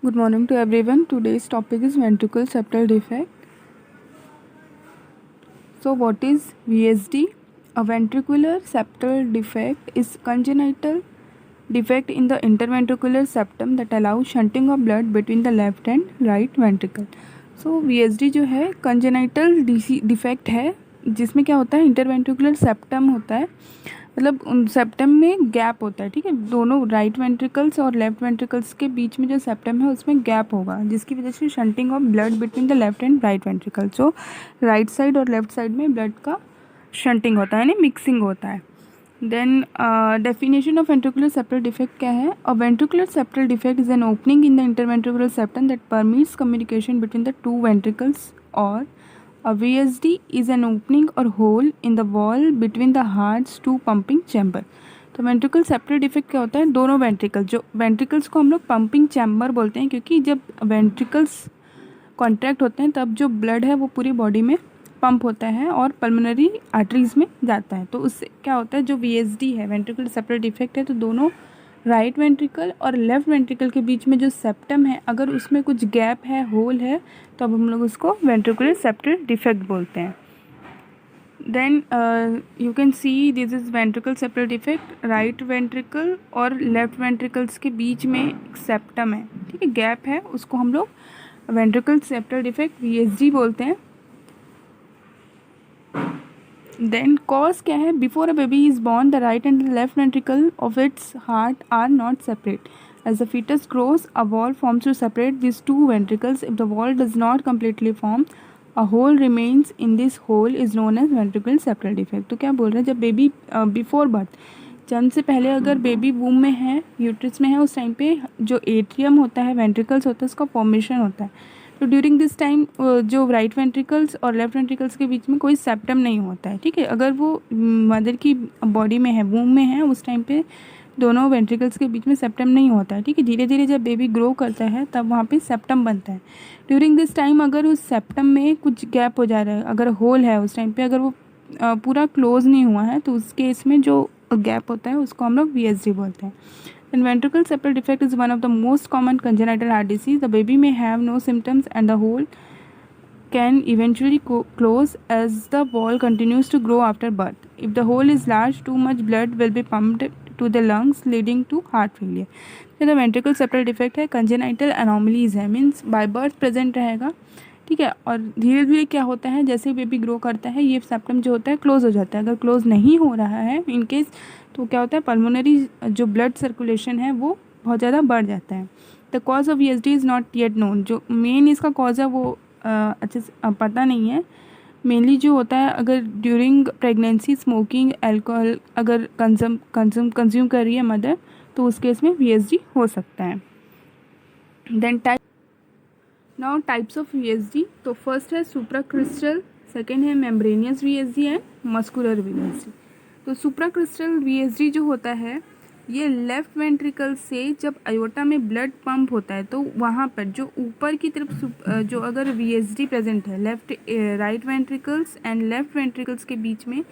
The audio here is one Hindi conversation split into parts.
Good morning to everyone. Today's topic is ventricular septal defect. So, what is VSD? A ventricular septal defect is congenital defect in the interventricular septum that allows shunting of blood between the left and right ventricle. So, VSD जो है congenital defect है जिसमें क्या होता है इंटरवेंट्रिकुलर सेप्टम होता है, मतलब सेप्टम में गैप होता है. ठीक है, दोनों राइट वेंट्रिकल्स और लेफ्ट वेंट्रिकल्स के बीच में जो सेप्टम है उसमें गैप होगा जिसकी वजह से shunting of blood between the left and right ventricle. So right side और लेफ्ट साइड में ब्लड का शंटिंग होता है, यानी मिक्सिंग होता है. Then definition of ventricular septal defect क्या है? A ventricular septal defect is an opening in the interventricular septum that permits communication between the two ventricles. और a VSD is an opening or hole in the wall between the heart's two pumping chamber. तो वेंट्रिकल सेप्टल डिफेक्ट क्या होता है? दोनों वेंट्रिकल, जो वेंट्रिकल्स को हम लोग पंपिंग चैम्बर बोलते हैं क्योंकि जब वेंट्रिकल्स कॉन्ट्रैक्ट होते हैं तब जो ब्लड है वो पूरी बॉडी में पंप होता है और पल्मोनरी आर्टरीज में जाता है. तो उससे क्या होता है, जो VSD है वेंट्रिकल सेप्टल डिफेक्ट है, तो दोनों राइट वेंट्रिकल और लेफ्ट वेंट्रिकल के बीच में जो सेप्टम है अगर उसमें कुछ गैप है, होल है, तो अब हम लोग उसको वेंट्रिकुलर सेप्टल डिफेक्ट बोलते हैं. Then you can see this is ventricular septal defect. Right ventricle और लेफ्ट वेंट्रिकल्स के बीच में एक सेप्टम है, ठीक है, गैप है, उसको हम लोग वेंट्रिकल सेप्टल डिफेक्ट VSD बोलते हैं. देन कॉज क्या है? Before a baby is born the right and left ventricle of its heart are not separate. As the fetus grows, a wall forms to separate these two ventricles. If the wall does not completely form, a hole remains. In this hole is known as ventricular septal defect. तो क्या बोल रहे हैं, जब बेबी बिफोर बर्थ, जन्म से पहले अगर बेबी वूम में है, यूट्रस में है, उस टाइम पे जो एट्रियम होता है, वेंट्रिकल्स होता है, उसका फॉर्मेशन होता है. तो ड्यूरिंग दिस टाइम जो राइट वेंट्रिकल्स और लेफ्ट वेंट्रिकल्स के बीच में कोई सेप्टम नहीं होता है. ठीक है, अगर वो मदर की बॉडी में है, वूम में है, उस टाइम पे दोनों वेंट्रिकल्स के बीच में सेप्टम नहीं होता है. ठीक है, धीरे धीरे जब बेबी ग्रो करता है तब वहाँ पे सेप्टम बनता है. ड्यूरिंग दिस टाइम अगर उस सेप्टम में कुछ गैप हो जा रहा है, अगर होल है उस टाइम पे, अगर वो पूरा क्लोज नहीं हुआ है, तो उस केस में जो गैप होता है उसको हम लोग VSD बोलते हैं. And ventricular septal defect is one of the most common congenital heart disease. The baby may have no symptoms and the hole can eventually close as the wall continues to grow after birth. If the hole is large, too much blood will be pumped to the lungs leading to heart failure. तो the ventricular septal defect है congenital anomalies है, मीन्स बाय बर्थ प्रेजेंट रहेगा. ठीक है, और धीरे धीरे क्या होता है, जैसे बेबी ग्रो करता है ये सेप्टम जो होता है क्लोज हो जाता है. अगर क्लोज नहीं हो रहा है इन केस, तो क्या होता है, पल्मोनरी जो ब्लड सर्कुलेशन है वो बहुत ज़्यादा बढ़ जाता है. The cause of VSD is not yet known. जो मेन इसका कॉज है वो अच्छे से पता नहीं है. मेनली जो होता है, अगर ड्यूरिंग प्रेगनेंसी स्मोकिंग, अल्कोहल अगर कंज्यूम कर रही है मदर, तो उस केस में VSD हो सकता है. Then now types of VSD. तो फर्स्ट है सुप्राक्रिस्टल, सेकेंड है membranous VSD and muscular VSD. तो सुप्राक्रिस्टल VSD जो होता है ये लेफ्ट वेंट्रिकल से जब अयोटा में ब्लड पंप होता है तो वहाँ पर जो ऊपर की तरफ जो अगर VSD प्रेजेंट है, right ventricles and left ventricles के बीच में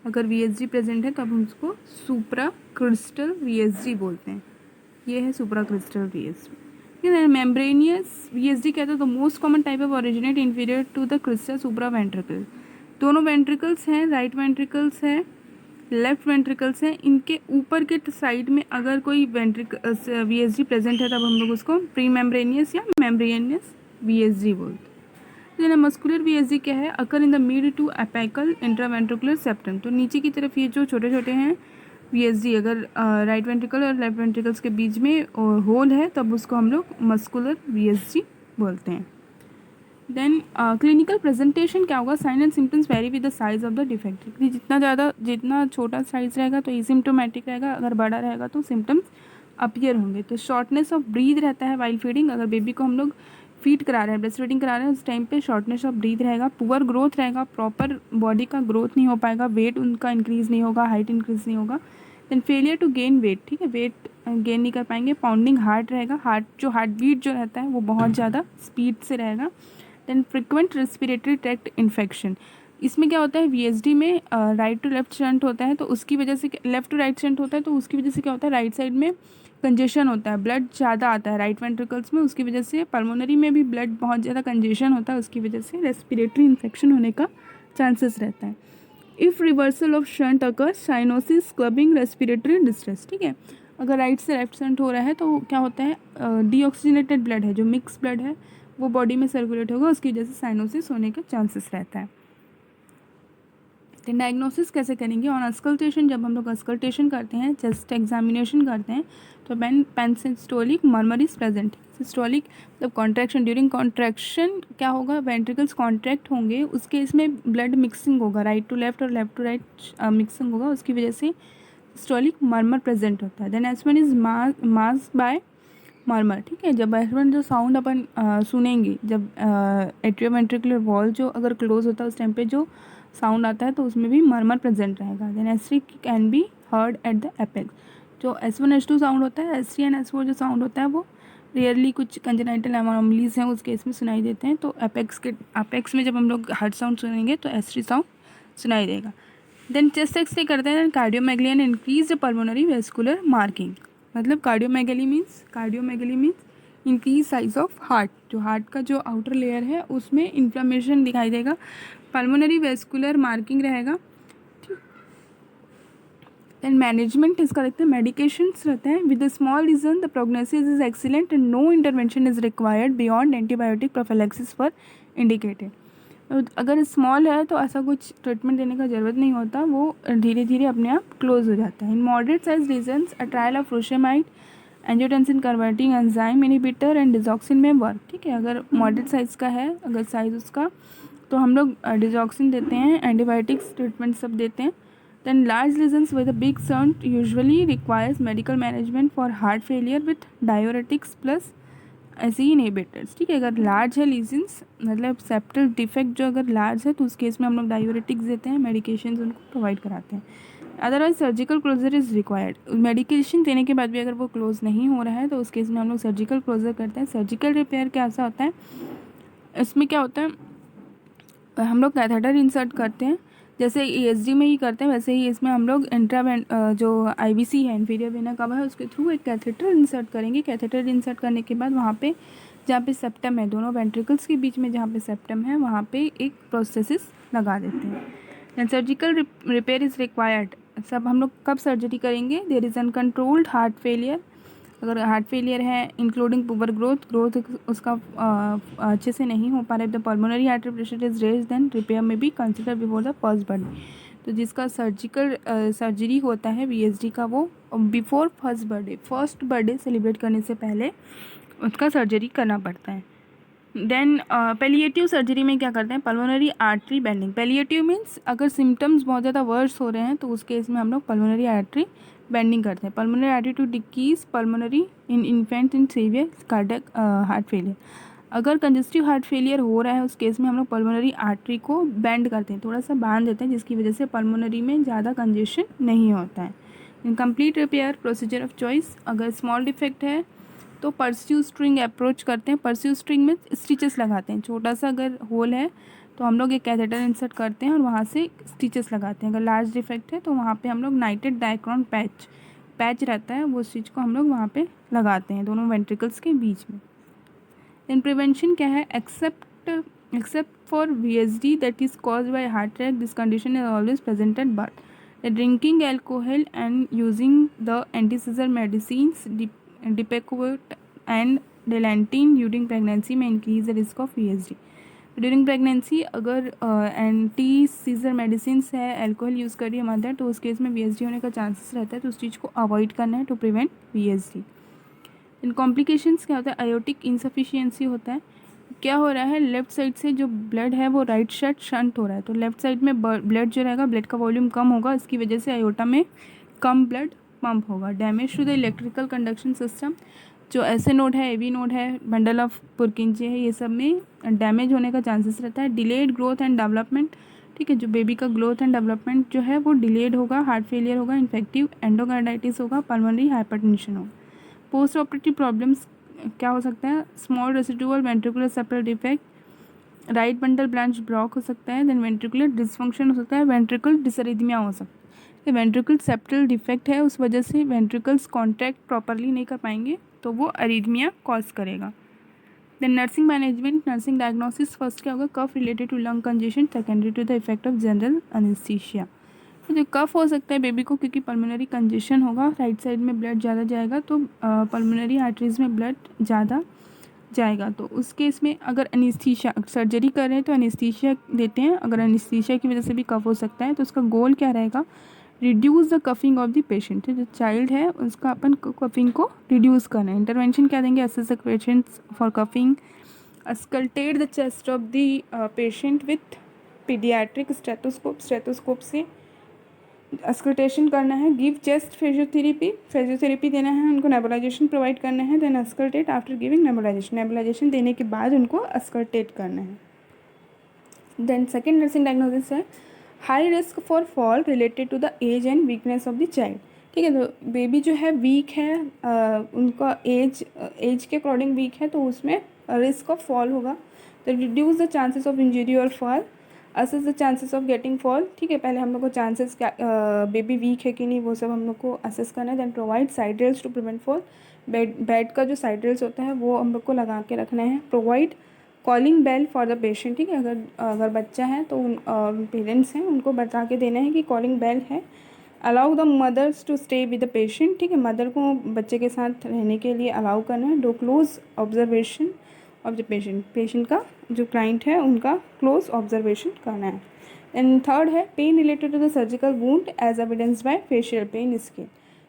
अगर VSD प्रेजेंट है तो अब हम उसको सुप्राक्रिस्टल VSD बोलते हैं. ये है सुप्राक्रिस्टल VSD. मेम्ब्रेनियस VSD कहते हैं तो most common type of originate inferior to the crystal supra ventricle. दोनों वेंट्रिकल्स हैं, राइट वेंट्रिकल्स है, लेफ्ट वेंट्रिकल्स हैं, इनके ऊपर के साइड में अगर कोई VSD प्रेजेंट है तब हम लोग उसको प्री मेम्ब्रेनियस या मेम्ब्रेनियस VSD बोलते हैं. मस्कुलर VSD क्या है? Occur in the mid to apical intraventricular septum. तो नीचे की तरफ ये जो छोटे छोटे हैं VSD, अगर राइट वेंट्रिकल और लेफ्ट वेंट्रिकल्स के बीच में होल है तब उसको हम लोग मस्कुलर VSD बोलते हैं. देन क्लिनिकल प्रेजेंटेशन क्या होगा? Sign and symptoms vary with the size of the defect. जितना छोटा साइज रहेगा तो एसिम्प्टोमेटिक रहेगा, अगर बड़ा रहेगा तो सिम्टम्स अपीयर होंगे. तो शॉर्टनेस ऑफ ब्रीथ रहता है वाइल फीडिंग. अगर बेबी को हम लोग फीड करा रहे हैं, ब्रेस्ट फीडिंग करा रहे हैं, उस टाइम पे शॉर्टनेस ऑफ ब्रीथ रहेगा. पुअर ग्रोथ रहेगा, प्रॉपर बॉडी का ग्रोथ नहीं हो पाएगा, वेट उनका इंक्रीज़ नहीं होगा, हाइट इंक्रीज़ नहीं होगा. Then failure to gain weight, ठीक है, वेट गेन नहीं कर पाएंगे. पाउंडिंग हार्ट रहेगा, हार्ट बीट जो रहता है वो बहुत ज़्यादा स्पीड से रहेगा. Then frequent respiratory tract infection. इसमें क्या होता है, VSD में राइट टू लेफ्ट शंट होता है, तो उसकी वजह से लेफ्ट टू राइट शंट होता है, तो उसकी वजह से क्या होता है, राइट साइड में कंजेशन होता है, ब्लड ज़्यादा आता है राइट वेंट्रिकल्स में, उसकी वजह से पल्मोनरी में भी ब्लड बहुत ज़्यादा कंजेशन होता है, उसकी वजह से रेस्पिरेटरी इन्फेक्शन होने का चांसेस रहता है। If reversal of shunt occur, cyanosis, clubbing, respiratory distress. ठीक है, अगर राइट से लेफ्ट शंट हो रहा है तो क्या होता है, डीऑक्सीजनेटेड ब्लड है, जो मिक्स ब्लड है वो बॉडी में सर्कुलेट होगा, उसकी वजह से साइनोसिस होने का चांसेस रहता है। तो डायग्नोसिस कैसे करेंगे? ऑन अस्कल्टेशन, जब हम लोग अस्कल्टेशन करते हैं, चेस्ट एग्जामिनेशन करते हैं, तो pansystolic murmur is present. Systolic मतलब कॉन्ट्रैक्शन, ड्यूरिंग कॉन्ट्रैक्शन क्या होगा, वेंट्रिकल्स कॉन्ट्रैक्ट होंगे, उसके इसमें ब्लड मिक्सिंग होगा, राइट टू लेफ्ट और लेफ्ट टू राइट मिक्सिंग होगा, उसकी वजह से सिस्टोलिक मर्मर प्रेजेंट होता है। Then S one is mask by murmur. ठीक है, जब एस1 जो साउंड अपन सुनेंगे, जब एट्रियोवेंट्रिकुलर वॉल जो अगर क्लोज होता है उस टाइम पे जो साउंड आता है तो उसमें भी मर्मर प्रेजेंट रहेगा। Then S3 can be heard at the apex. जो एस1 एस2 साउंड होता है, एस3 एंड एस4 जो साउंड होता है वो रियरली कुछ कंजेनाइटल एनोमलीज हैं उस केस में सुनाई देते हैं। तो एपेक्स में जब हम लोग हार्ट साउंड सुनेंगे तो एस3 साउंड सुनाई देगा। देन चेस्ट एक्सरे करते हैं, cardiomegaly and increase pulmonary vascular marking. मतलब cardiomegaly means increase size of heart, जो हार्ट का जो आउटर लेयर है उसमें इन्फ्लेमेशन दिखाई देगा, पल्मोनरी वेस्कुलर मार्किंग रहेगा। देन मैनेजमेंट इसका देखते हैं, मेडिकेशंस रहते हैं। With the small region the prognosis is excellent and no intervention is required beyond antibiotic prophylaxis for indicated. अगर स्मॉल है तो ऐसा कुछ ट्रीटमेंट देने का ज़रूरत नहीं होता, वो धीरे धीरे अपने आप क्लोज हो जाता है। In moderate size regions a trial of frusemide, angiotensin converting enzyme inhibitor and digoxin may work. ठीक है, अगर मॉडरेट साइज़ का है, अगर साइज़ उसका, तो हम लोग डिजॉक्सिन देते हैं, एंटीबायोटिक्स ट्रीटमेंट सब देते हैं। Then large lesions with a big shunt usually requires medical management for heart failure with diuretics plus ACE ही इनहिबिटर्स। ठीक है, अगर लार्ज है लीजन्स, मतलब सेप्टल डिफेक्ट जो अगर लार्ज है तो उस केस में हम लोग डायोरेटिक्स देते हैं, मेडिकेशंस उनको प्रोवाइड कराते हैं। Otherwise surgical closure is required. Medication देने के बाद भी अगर वो क्लोज नहीं हो रहा है तो उस केस में हम लोग सर्जिकल क्लोजर करते हैं। सर्जिकल रिपेयर क्या ऐसा होता है, इसमें क्या होता है, हम लोग कैथेटर इंसर्ट करते हैं, जैसे ईएसडी में ही करते हैं वैसे ही इसमें हम लोग जो आईवीसी है, इंफीरियर वेना कवा है, उसके थ्रू एक कैथेटर इंसर्ट करेंगे। कैथेटर इंसर्ट करने के बाद वहाँ पे जहाँ पे सेप्टम है, दोनों वेंट्रिकल्स के बीच में जहाँ पे सेप्टम है वहाँ पे एक प्रोस्थेसिस लगा देते हैं। Then surgical repair is required. सब हम लोग कब सर्जरी करेंगे? There is uncontrolled heart failure, अगर हार्ट फेलियर है इंक्लूडिंग पुअर ग्रोथ उसका अच्छे से नहीं हो पा रहा है, the pulmonary artery pressure is raised, then repair may be considered before the first birthday. तो जिसका सर्जरी होता है वीएसडी का, वो बिफोर फर्स्ट बर्थडे सेलिब्रेट करने से पहले उसका सर्जरी करना पड़ता है। देन पैलिएटिव सर्जरी में क्या करते हैं, pulmonary artery bending. Palliative means अगर सिम्टम्स बहुत ज़्यादा वर्स हो रहे हैं तो उस केस में हम लोग पल्मोनरी आर्टरी बेंडिंग करते हैं। Pulmonary artery to decrease pulmonary in infant in severe cardiac heart failure. अगर कंजेस्टिव हार्ट फेलियर हो रहा है उस केस में हम लोग पल्मोनरी आर्टरी को बेंड करते हैं, थोड़ा सा बांध देते हैं, जिसकी वजह से पल्मोनरी में ज़्यादा कंजेशन नहीं होता है। Incomplete repair procedure of choice, अगर स्मॉल डिफेक्ट है तो परस्यू स्ट्रिंग अप्रोच करते हैं। परस्यू स्ट्रिंग में स्टिचेस लगाते हैं, छोटा सा अगर होल है तो हम लोग एक कैथेटर इंसर्ट करते हैं और वहाँ से स्टिचेस लगाते हैं। अगर लार्ज डिफेक्ट है तो वहाँ पे हम लोग नाइटेड डायक्रॉन पैच रहता है, वो स्टिच को हम लोग वहाँ पे लगाते हैं दोनों वेंट्रिकल्स के बीच में। देन प्रिवेंशन क्या है, except for VSD that is caused by heart attack, this condition is always present at birth. Drinking alcohol and using the antiseizure medicines Depakote and Dilantin during pregnancy may increase the risk of VSD. During pregnancy अगर एंटी सीजर मेडिसिन है, अल्कोहल यूज़ कर रही है मदर, तो उस केस में वीएसडी होने का चांसेस रहता है, तो उस चीज़ को अवॉइड करना है टू प्रिवेंट वीएसडी। इन कॉम्प्लिकेशंस क्या होता है, आयोटिक इनसफिशियंसी होता है। क्या हो रहा है, लेफ्ट साइड से जो ब्लड है वो राइट साइड शंट हो रहा है, तो लेफ्ट साइड में ब्लड जो रहेगा, ब्लड का वॉल्यूम कम होगा, इसकी वजह से आयोटा में कम ब्लड पंप होगा। Damage to the electrical conduction system, जो ऐसे नोड है, एवी नोड है, बंडल ऑफ पुरकिंजे है, ये सब में डैमेज होने का चांसेस रहता है। डिलेड ग्रोथ एंड डेवलपमेंट, ठीक है, जो बेबी का ग्रोथ एंड डेवलपमेंट जो है वो डिलेड होगा, हार्ट फेलियर होगा, इन्फेक्टिव एंडोकार्डाइटिस होगा, पल्मोनरी हाइपरटेंशन होगा। पोस्ट ऑपरेटिव प्रॉब्लम्स क्या हो सकता है, small residual ventricular सेपरल defect, right bundle branch block हो सकता है, देन वेंट्रिकुलर डिसफंक्शन हो सकता है, वेंट्रिकल डिसरिथमिया हो सकता है। वेंट्रिकल सेप्टल डिफेक्ट है, उस वजह से वेंट्रिकल्स कॉन्ट्रैक्ट प्रॉपरली नहीं कर पाएंगे तो वो अरिथमिया कॉज करेगा। Then nursing management, nursing diagnosis, first क्या होगा, cough related to lung congestion, secondary to the effect of general anaesthesia. तो जो कफ हो सकता है बेबी को क्योंकि पल्मोनरी कंजेशन होगा, राइट साइड में ब्लड ज़्यादा जाएगा तो पल्मोनरी आर्टरीज में ब्लड ज़्यादा जाएगा, तो उस केस में अगर एनेस्थीसिया सर्जरी कर रहे हैं तो एनेस्थीसिया देते हैं। अगर एनेस्थीसिया की वजह से भी कफ हो सकता है तो उसका गोल क्या रहेगा, reduce the coughing of the patient. जो चाइल्ड है उसका अपन कफिंग को रिड्यूस करना है। इंटरवेंशन क्या देंगे, assess the patients for coughing, auscultate the chest of the patient with paediatric stethoscope से अस्कल्टेशन करना है। गिव चेस्ट फिजियोथेरेपी देना है उनको, नेबुलाइजेशन प्रोवाइड करना है। Then auscultate after giving nebulization देने के बाद उनको अस्कल्टेट करना है। देन सेकेंड नर्सिंग डायग्नोसिस है high risk for fall related to the age and weakness of the child. ठीक है, तो बेबी जो है वीक है, उनका एज के अकॉर्डिंग वीक है, तो उसमें रिस्क ऑफ फॉल होगा। तो reduce the chances of injury और fall, assess the chances of getting fall. ठीक है, पहले हम लोग को चांसेस क्या, बेबी वीक है कि नहीं वो सब हम लोग को असेस करना है। Then provide side rails to prevent fall, bed का जो साइड रेल्स होता है वो हम लोग को लगा के रखना है। Provide calling bell for the patient. ठीक है, अगर बच्चा है तो पेरेंट्स हैं उनको बता के देना है कि कॉलिंग बेल है। Allow the mothers to stay with the patient. ठीक है, मदर को बच्चे के साथ रहने के लिए अलाउ करना है। Do close observation of the patient का जो क्लाइंट है उनका क्लोज ऑब्जर्वेशन करना है। एंड थर्ड है pain related to the surgical wound as evidence by facial pain skin.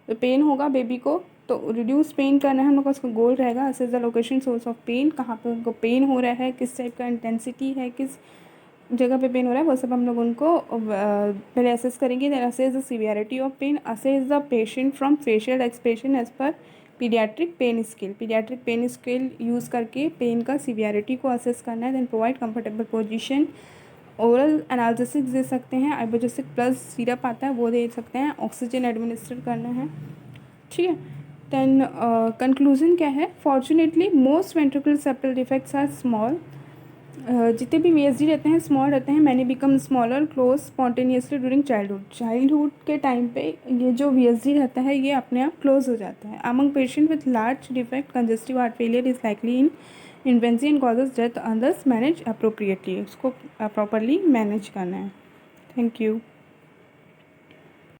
तो पेन होगा बेबी को तो रिड्यूस पेन करना है हम लोग का, उसका गोल रहेगा। Assess the location source of pain, कहाँ पे उनको पेन हो रहा है, किस टाइप का इंटेंसिटी है, किस जगह पे पेन हो रहा है, वो सब हम लोग उनको पहले असेस करेंगे। Then assess the severity of pain, assess the patient from facial expression as per paediatric pain scale use करके पेन का सीवियरिटी को असेस करना है। Then provide comfortable position, oral analgesic दे सकते हैं, आइबोजेसिक प्लस सिरप आता है वो दे सकते हैं, ऑक्सीजन एडमिनिस्टर करना है। ठीक है, देन कंक्लूजन क्या है, fortunately most ventricular septal defects are small. जितने भी VSD रहते हैं स्मॉल रहते हैं। Many become smaller close spontaneously during childhood के टाइम पे ये जो VSD रहता है ये अपने आप क्लोज हो जाता है। Among patient with large defect congestive heart failure is likely in infancy and causes death, others manage appropriately, उसको प्रॉपरली मैनेज करना है। Thank you.